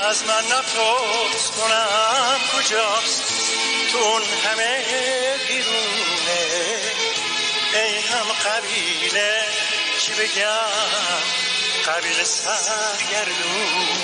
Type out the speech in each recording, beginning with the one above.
از من نپرس کنم کجاست تو اون همه بیرونه، ای هم قبیله چی بگم قبیله سرگردونه.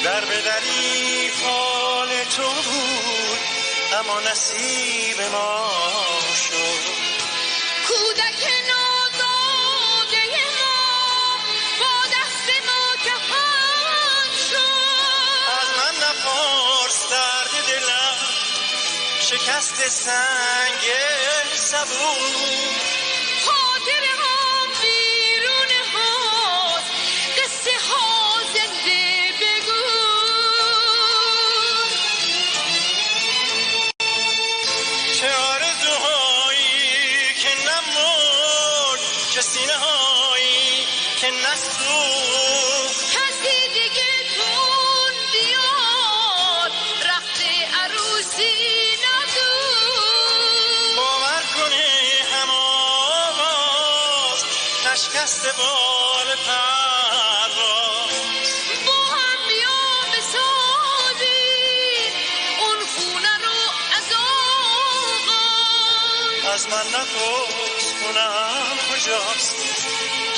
در به دری فال تو بود اما نصیب ما شد، کودک نازاده ما با دست ما کفن شد. از من نپرس درد دلم شکست سنگ صبور، خاطره ها بیرون هاست قصه ها زنده بگو. چه آرزوهایی که نمرد، چه سینه هایی که نسوخت، کسی دیگه تون بیاد رخت عروسی ندود. باور کنی هم آواز نشکست بال پرواز. با هم بیا بسازیم اون خونه رو از آغاز. از من نپرس کنم کجاست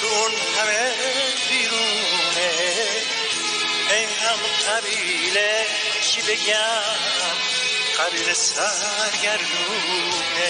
تو اون همه بیرونه، ای هم قبیله چی بگم قبیله سرگردونه.